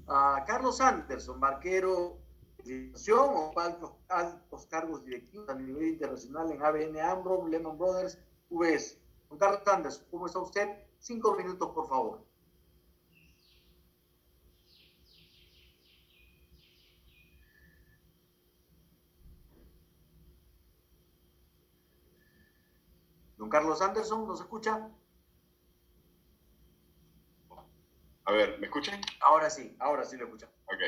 a Carlos Anderson, barquero de institución o altos cargos directivos a nivel internacional en ABN AMRO, Lehman Brothers, UBS. Don Carlos Anderson, ¿cómo está usted? 5 minutos, por favor. Don Carlos Anderson, ¿nos escucha? A ver, ¿me escuchan? Ahora sí lo escuchan. Ok,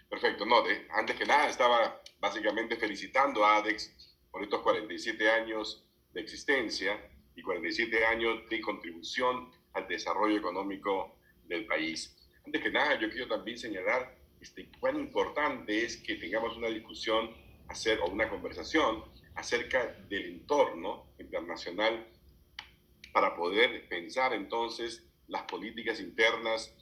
perfecto. No, antes que nada estaba básicamente felicitando a ADEX por estos 47 años de existencia y 47 años de contribución al desarrollo económico del país. Antes que nada, yo quiero también señalar cuán importante es que tengamos una discusión o una conversación acerca del entorno internacional para poder pensar entonces las políticas internas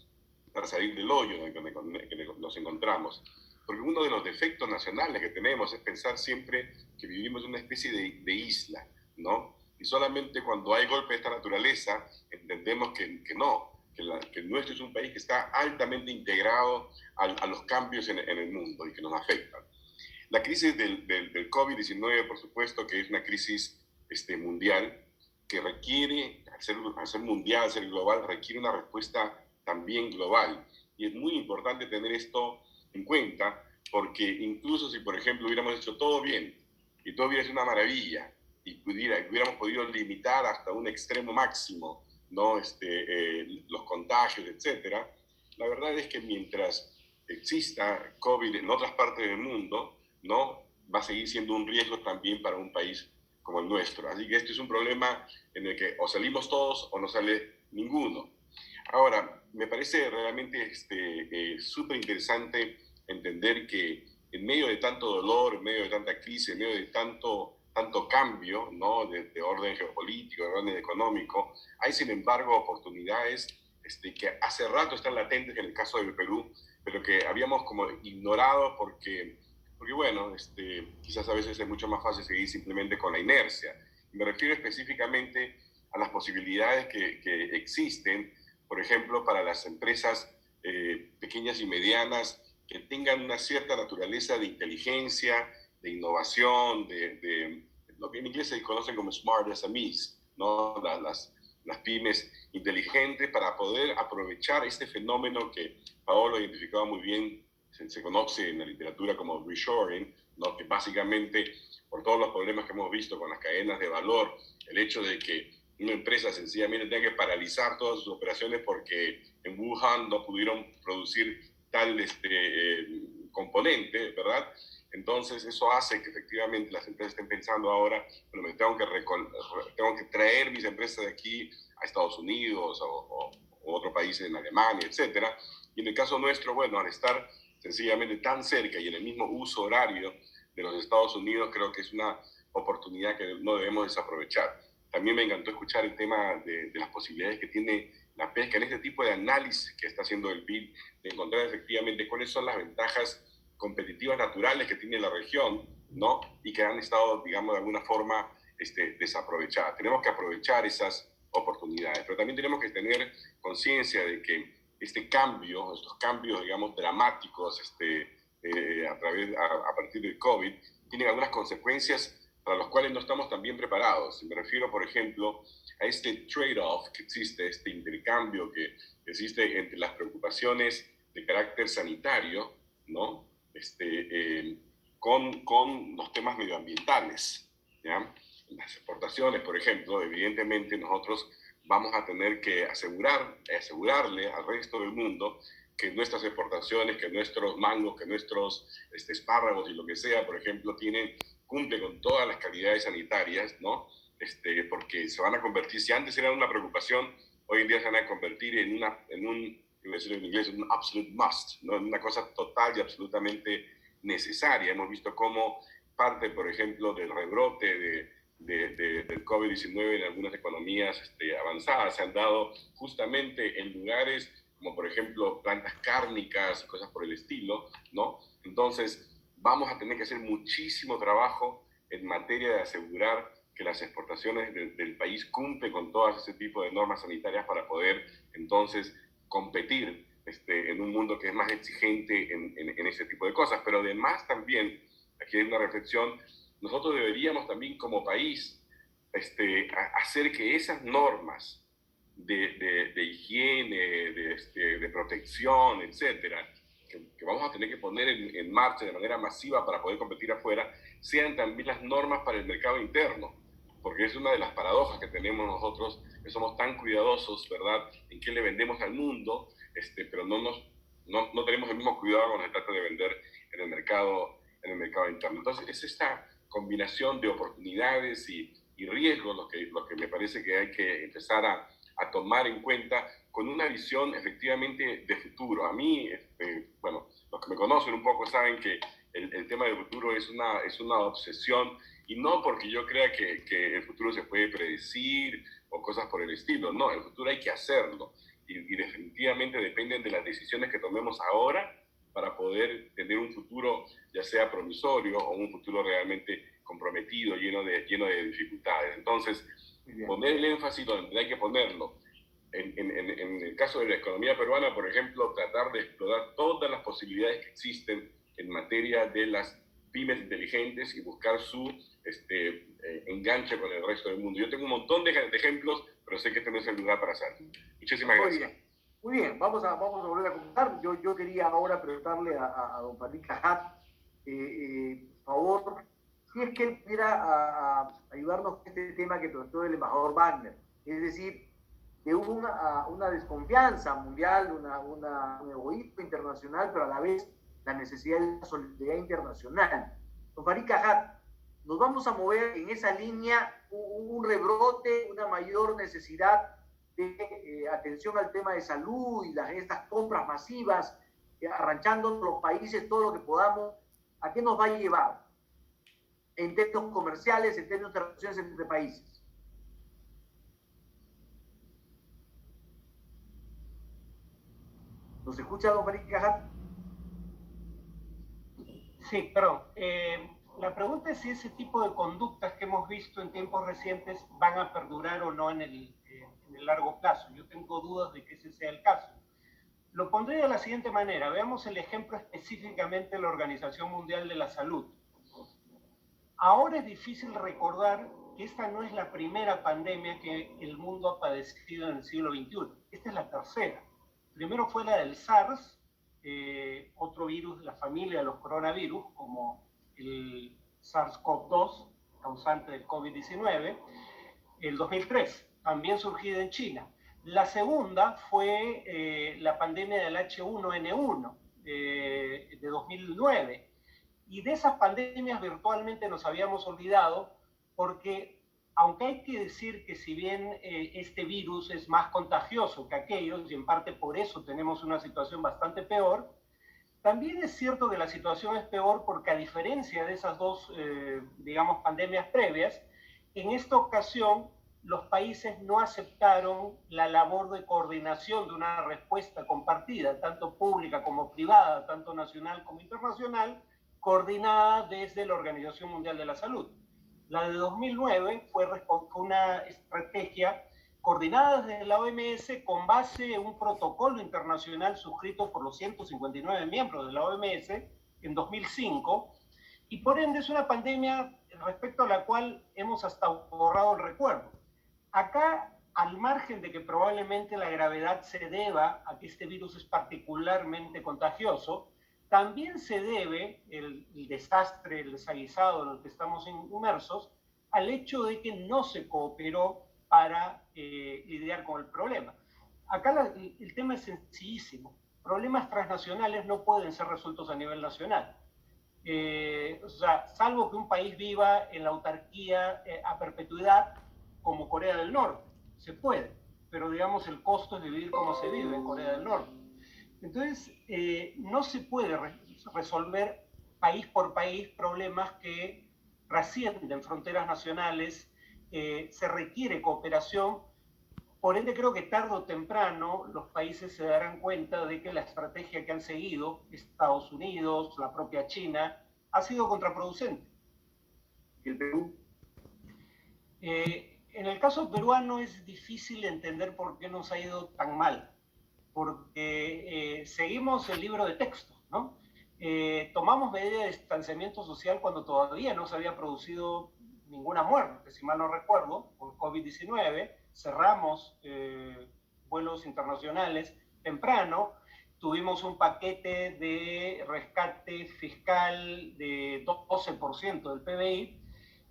para salir del hoyo en el que nos encontramos. Porque uno de los defectos nacionales que tenemos es pensar siempre que vivimos en una especie de isla, ¿no? Y solamente cuando hay golpe de esta naturaleza entendemos que no, que nuestro es un país que está altamente integrado a los cambios en el mundo y que nos afectan. La crisis del COVID-19, por supuesto, que es una crisis mundial, que requiere, al ser mundial, al ser global, requiere una respuesta también global. Y es muy importante tener esto en cuenta, porque incluso si, por ejemplo, hubiéramos hecho todo bien y todo hubiera sido una maravilla y hubiéramos podido limitar hasta un extremo máximo, ¿no? Los contagios, etcétera, la verdad es que mientras exista COVID en otras partes del mundo, ¿no? Va a seguir siendo un riesgo también para un país como el nuestro. Así que este es un problema en el que o salimos todos o no sale ninguno. Ahora, me parece realmente súper interesante entender que en medio de tanto dolor, en medio de tanta crisis, en medio de tanto cambio, ¿no? de orden geopolítico, de orden económico, hay sin embargo oportunidades que hace rato están latentes en el caso del Perú, pero que habíamos como ignorado porque bueno, quizás a veces es mucho más fácil seguir simplemente con la inercia. Me refiero específicamente a las posibilidades que existen, por ejemplo, para las empresas pequeñas y medianas que tengan una cierta naturaleza de inteligencia, de innovación, de lo que en inglés se conocen como smart SMEs, ¿no? Las pymes inteligentes, para poder aprovechar este fenómeno que Paolo identificaba muy bien, se conoce en la literatura como reshoring, ¿no? Que básicamente, por todos los problemas que hemos visto con las cadenas de valor, el hecho de que una empresa sencillamente tenga que paralizar todas sus operaciones porque en Wuhan no pudieron producir tal componente, ¿verdad? Entonces eso hace que efectivamente las empresas estén pensando ahora, bueno, tengo que traer mis empresas de aquí a Estados Unidos o otro país en Alemania, etcétera. Y en el caso nuestro, bueno, al estar sencillamente tan cerca y en el mismo uso horario de los Estados Unidos, creo que es una oportunidad que no debemos desaprovechar. También me encantó escuchar el tema de las posibilidades que tiene la pesca en este tipo de análisis que está haciendo el BID, de encontrar efectivamente cuáles son las ventajas competitivas naturales que tiene la región, ¿no? Y que han estado, digamos, de alguna forma desaprovechadas. Tenemos que aprovechar esas oportunidades, pero también tenemos que tener conciencia de que estos cambios, digamos, dramáticos a partir del COVID, tienen algunas consecuencias para los cuales no estamos tan bien preparados. Me refiero, por ejemplo, a este trade-off que existe, este intercambio que existe entre las preocupaciones de carácter sanitario, ¿no? Con los temas medioambientales, ¿ya? Las exportaciones, por ejemplo, evidentemente nosotros vamos a tener que asegurarle al resto del mundo que nuestras exportaciones, que nuestros mangos, que nuestros espárragos y lo que sea, por ejemplo, cumple con todas las calidades sanitarias, ¿no? Porque se van a convertir, si antes era una preocupación, hoy en día se van a convertir en un, decirlo en inglés, un absolute must, ¿no? Una cosa total y absolutamente necesaria. Hemos visto cómo parte, por ejemplo, del rebrote del COVID-19 en algunas economías avanzadas se han dado justamente en lugares como, por ejemplo, plantas cárnicas y cosas por el estilo, ¿no? Entonces, vamos a tener que hacer muchísimo trabajo en materia de asegurar que las exportaciones del país cumplen con todo ese tipo de normas sanitarias para poder entonces competir en un mundo que es más exigente en ese tipo de cosas. Pero además también, aquí hay una reflexión, nosotros deberíamos también como país hacer que esas normas de higiene, de protección, etcétera, que vamos a tener que poner en marcha de manera masiva para poder competir afuera, sean también las normas para el mercado interno. Porque es una de las paradojas que tenemos nosotros, que somos tan cuidadosos, ¿verdad?, en qué le vendemos al mundo, pero no tenemos el mismo cuidado cuando se trata de vender en el mercado interno. Entonces, es esta combinación de oportunidades y riesgos lo que me parece que hay que empezar a tomar en cuenta con una visión efectivamente de futuro. A mí, bueno, los que me conocen un poco saben que el tema del futuro es una obsesión, y no porque yo crea que el futuro se puede predecir o cosas por el estilo. No, el futuro hay que hacerlo, y definitivamente dependen de las decisiones que tomemos ahora para poder tener un futuro ya sea promisorio o un futuro realmente comprometido, lleno de dificultades. Entonces, poner el énfasis donde hay que ponerlo. En el caso de la economía peruana, por ejemplo, tratar de explorar todas las posibilidades que existen en materia de las pymes inteligentes y buscar su enganche con el resto del mundo. Yo tengo un montón de ejemplos, pero sé que este no es el lugar para hacerlo. Muchísimas gracias. Muy bien, vamos a volver a comentar. Yo quería ahora preguntarle a don Farid Cajat, por favor, si es que él pudiera ayudarnos con este tema que trató el embajador Wagner. Es decir, que hubo una desconfianza mundial, un egoísmo internacional, pero a la vez la necesidad de la solidaridad internacional. Don Farid Cajat, nos vamos a mover en esa línea, un rebrote, una mayor necesidad de atención al tema de salud y estas compras masivas, arranchando los países todo lo que podamos. ¿A qué nos va a llevar en términos comerciales, en términos de relaciones entre países? ¿Nos escucha, don Farid Cajat? Sí, perdón. La pregunta es si ese tipo de conductas que hemos visto en tiempos recientes van a perdurar o no en el largo plazo. Yo tengo dudas de que ese sea el caso. Lo pondré de la siguiente manera. Veamos el ejemplo específicamente de la Organización Mundial de la Salud. Ahora es difícil recordar que esta no es la primera pandemia que el mundo ha padecido en el siglo XXI. Esta es la tercera. Primero fue la del SARS, otro virus de la familia de los coronavirus, como el SARS-CoV-2, causante del COVID-19, el 2003, también surgida en China. La segunda fue la pandemia del H1N1 de 2009. Y de esas pandemias virtualmente nos habíamos olvidado, porque aunque hay que decir que si bien este virus es más contagioso que aquellos, y en parte por eso tenemos una situación bastante peor, también es cierto que la situación es peor porque, a diferencia de esas dos, digamos, pandemias previas, en esta ocasión los países no aceptaron la labor de coordinación de una respuesta compartida, tanto pública como privada, tanto nacional como internacional, coordinada desde la Organización Mundial de la Salud. La de 2009 fue una estrategia coordinada desde la OMS con base en un protocolo internacional suscrito por los 159 miembros de la OMS en 2005, y por ende es una pandemia respecto a la cual hemos hasta borrado el recuerdo. Acá, al margen de que probablemente la gravedad se deba a que este virus es particularmente contagioso, también se debe el desastre, el desaguisado en el que estamos inmersos, al hecho de que no se cooperó para lidiar con el problema. Acá el tema es sencillísimo. Problemas transnacionales no pueden ser resueltos a nivel nacional. O sea, salvo que un país viva en la autarquía a perpetuidad, como Corea del Norte, se puede, pero digamos el costo es vivir como se vive en Corea del Norte. Entonces, no se puede resolver país por país problemas que trascienden fronteras nacionales, se requiere cooperación. Por ende, creo que tarde o temprano los países se darán cuenta de que la estrategia que han seguido Estados Unidos, la propia China, ha sido contraproducente. ¿Y el Perú? En el caso peruano es difícil entender por qué nos ha ido tan mal. porque seguimos el libro de texto, ¿no? Tomamos medidas de distanciamiento social cuando todavía no se había producido ninguna muerte, si mal no recuerdo, por COVID-19, cerramos vuelos internacionales temprano, tuvimos un paquete de rescate fiscal de 12% del PBI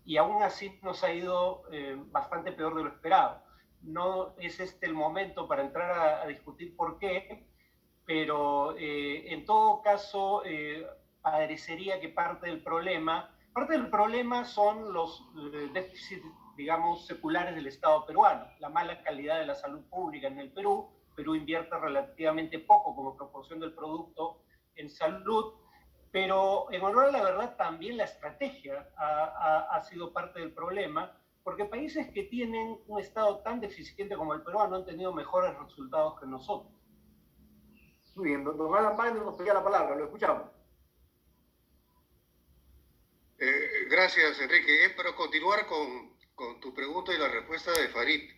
y aún así nos ha ido bastante peor de lo esperado. No es este el momento para entrar a discutir por qué, pero en todo caso parecería que parte del problema son los déficits, digamos, seculares del Estado peruano, la mala calidad de la salud pública en el Perú. Perú invierte relativamente poco como proporción del producto en salud, pero en honor a la verdad también la estrategia ha sido parte del problema, porque países que tienen un Estado tan deficiente como el peruano han tenido mejores resultados que nosotros. Muy bien, don Alan Wagner nos pedía la palabra, lo escuchamos. Gracias, Enrique. Para continuar con tu pregunta y la respuesta de Farid,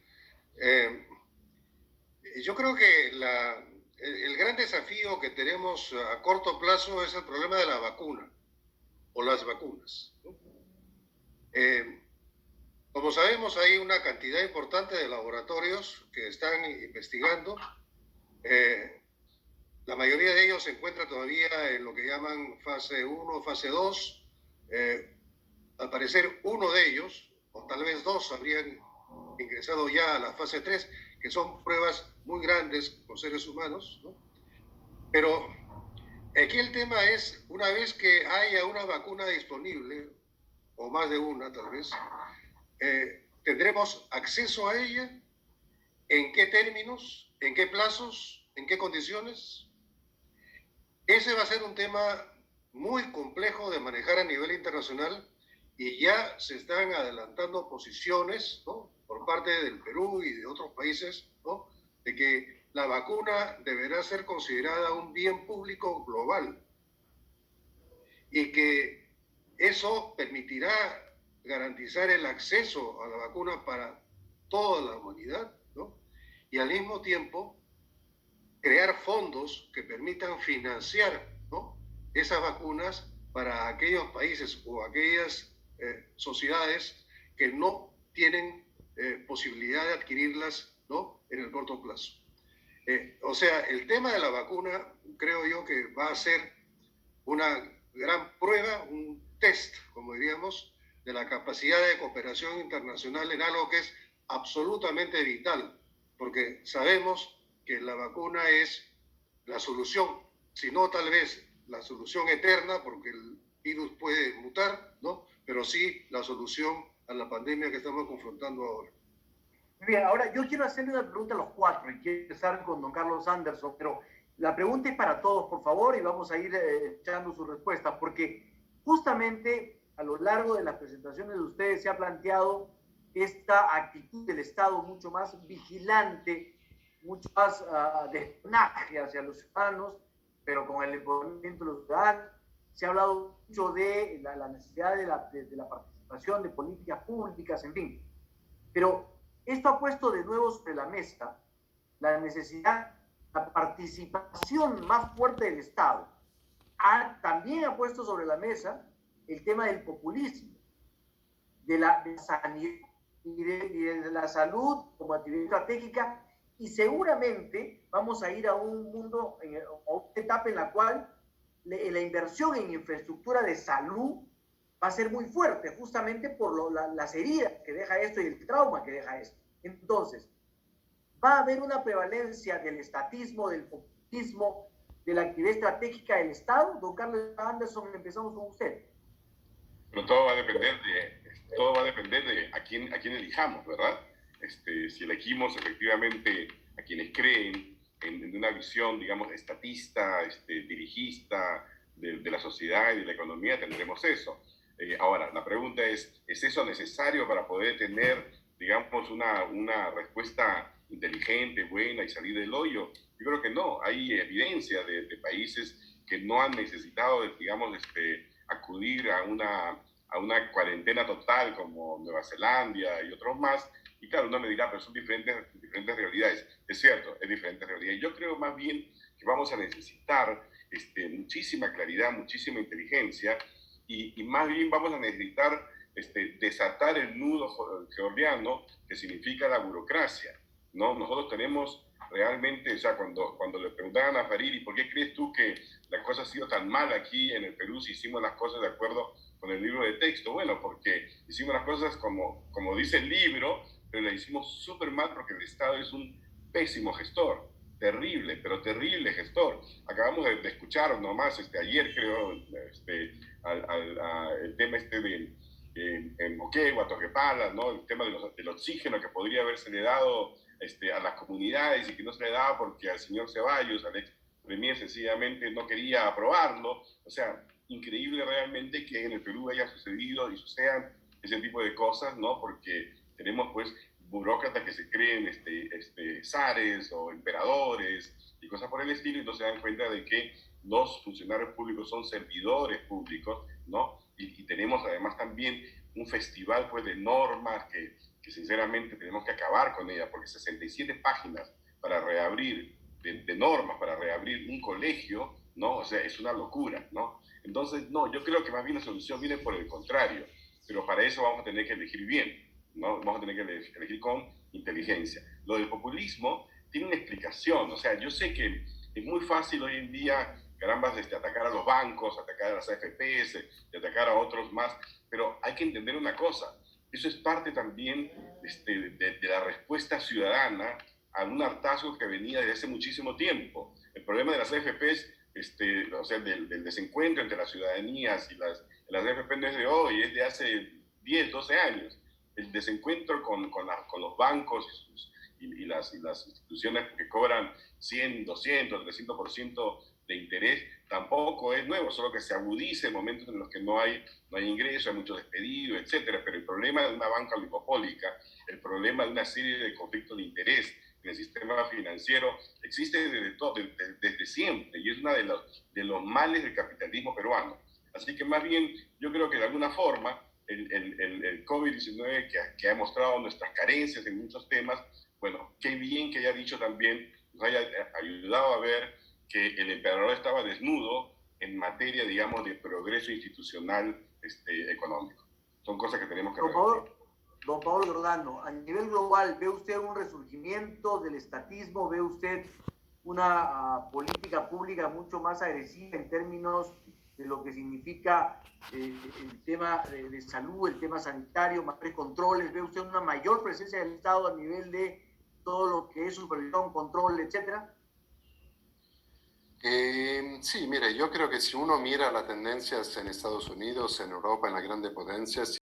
yo creo que el gran desafío que tenemos a corto plazo es el problema de la vacuna o las vacunas, ¿no? Como sabemos, hay una cantidad importante de laboratorios que están investigando. La mayoría de ellos se encuentran todavía en lo que llaman fase 1, fase 2. Al parecer, uno de ellos, o tal vez dos, habrían ingresado ya a la fase 3, que son pruebas muy grandes con seres humanos, ¿no? Pero aquí el tema es, una vez que haya una vacuna disponible, o más de una tal vez, ¿tendremos acceso a ella? ¿En qué términos? ¿En qué plazos? ¿En qué condiciones? Ese va a ser un tema muy complejo de manejar a nivel internacional y ya se están adelantando posiciones, ¿no?, por parte del Perú y de otros países, ¿no?, de que la vacuna deberá ser considerada un bien público global y que eso permitirá garantizar el acceso a la vacuna para toda la humanidad, ¿no?, y al mismo tiempo crear fondos que permitan financiar, ¿no?, esas vacunas para aquellos países o aquellas sociedades que no tienen posibilidad de adquirirlas, ¿no?, en el corto plazo. O sea, el tema de la vacuna creo yo que va a ser una gran prueba, un test, como diríamos, de la capacidad de cooperación internacional en algo que es absolutamente vital, porque sabemos que la vacuna es la solución, si no tal vez la solución eterna, porque el virus puede mutar, ¿no?, pero sí la solución a la pandemia que estamos confrontando ahora. Bien, ahora yo quiero hacerle una pregunta a los cuatro y quiero empezar con don Carlos Anderson, pero la pregunta es para todos, por favor, y vamos a ir echando sus respuestas, porque justamente a lo largo de las presentaciones de ustedes se ha planteado esta actitud del Estado mucho más vigilante, mucho más de espionaje hacia los ciudadanos, pero con el empoderamiento de los ciudadanos. Se ha hablado mucho de la necesidad de la participación de políticas públicas, en fin. Pero esto ha puesto de nuevo sobre la mesa la necesidad, la participación más fuerte del Estado. También ha puesto sobre la mesa el tema del populismo, de la sanidad y de la salud como actividad estratégica, y seguramente vamos a ir a un mundo, a una etapa en la cual la inversión en infraestructura de salud va a ser muy fuerte, justamente por las heridas que deja esto y el trauma que deja esto. Entonces, va a haber una prevalencia del estatismo, del populismo, de la actividad estratégica del Estado. Don Carlos Anderson, empezamos con usted. Pero todo va a depender de a quién elijamos, ¿verdad? Si elegimos efectivamente a quienes creen en una visión, digamos, estatista, dirigista de la sociedad y de la economía, tendremos eso. Ahora, la pregunta es eso necesario para poder tener, digamos, una respuesta inteligente, buena y salir del hoyo? Yo creo que no. Hay evidencia de países que no han necesitado, digamos, acudir a una cuarentena total como Nueva Zelanda y otros más, Y claro, uno me dirá, pero son diferentes realidades. Es cierto, es diferente realidad. Y yo creo más bien que vamos a necesitar muchísima claridad, muchísima inteligencia, y más bien vamos a necesitar desatar el nudo georgiano que significa la burocracia, ¿no? Nosotros tenemos realmente, o sea, cuando le preguntaban a Fariri, ¿por qué crees tú que la cosa ha sido tan mal aquí en el Perú si hicimos las cosas de acuerdo con el libro de texto? Bueno, porque hicimos las cosas como dice el libro, pero las hicimos súper mal porque el Estado es un pésimo gestor, terrible, pero terrible gestor. Acabamos de escuchar nomás ayer, creo, el tema de en Moquegua, Toquepala, ¿no? El tema del oxígeno que podría haberse le dado a las comunidades y que no se le daba porque al señor Ceballos, al ex premier, sencillamente no quería aprobarlo. O sea, increíble realmente que en el Perú haya sucedido y sucedan ese tipo de cosas, ¿no? Porque tenemos pues burócratas que se creen zares o emperadores y cosas por el estilo, y no se dan cuenta de que los funcionarios públicos son servidores públicos, ¿no? Y tenemos además también un festival pues de normas que sinceramente tenemos que acabar con ella, porque 67 páginas para reabrir, de normas para reabrir un colegio, ¿no? O sea, es una locura, ¿no? Entonces, no, yo creo que más bien la solución viene por el contrario, pero para eso vamos a tener que elegir bien, ¿no? Vamos a tener que elegir con inteligencia. Lo del populismo tiene una explicación, o sea, yo sé que es muy fácil hoy en día, caramba, atacar a los bancos, atacar a las AFPs, atacar a otros más, pero hay que entender una cosa, eso es parte también de la respuesta ciudadana a un hartazgo que venía desde hace muchísimo tiempo. El problema de las AFPs, o sea, del desencuentro entre las ciudadanías y las AFP no es de hoy, es de hace 10, 12 años. El desencuentro con los bancos y las instituciones que cobran 100, 200, 300% de interés tampoco es nuevo, solo que se agudiza en momentos en los que no hay ingreso, hay mucho despedido, etcétera. Pero el problema de una banca oligopólica, el problema de una serie de conflictos de interés en el sistema financiero existe desde siempre, y es uno de los males del capitalismo peruano. Así que más bien yo creo que de alguna forma el COVID-19 que ha mostrado nuestras carencias en muchos temas, bueno, qué bien que haya dicho también, nos haya ayudado a ver que el emperador estaba desnudo en materia, digamos, de progreso institucional económico. Son cosas que tenemos que revertir. Don Pablo Giordano, a nivel global, ¿ve usted un resurgimiento del estatismo? ¿Ve usted una política pública mucho más agresiva en términos de lo que significa el tema de salud, el tema sanitario, mayores controles? ¿Ve usted una mayor presencia del Estado a nivel de todo lo que es supervisión, control, etcétera? Sí, mire, yo creo que si uno mira las tendencias en Estados Unidos, en Europa, en las grandes potencias,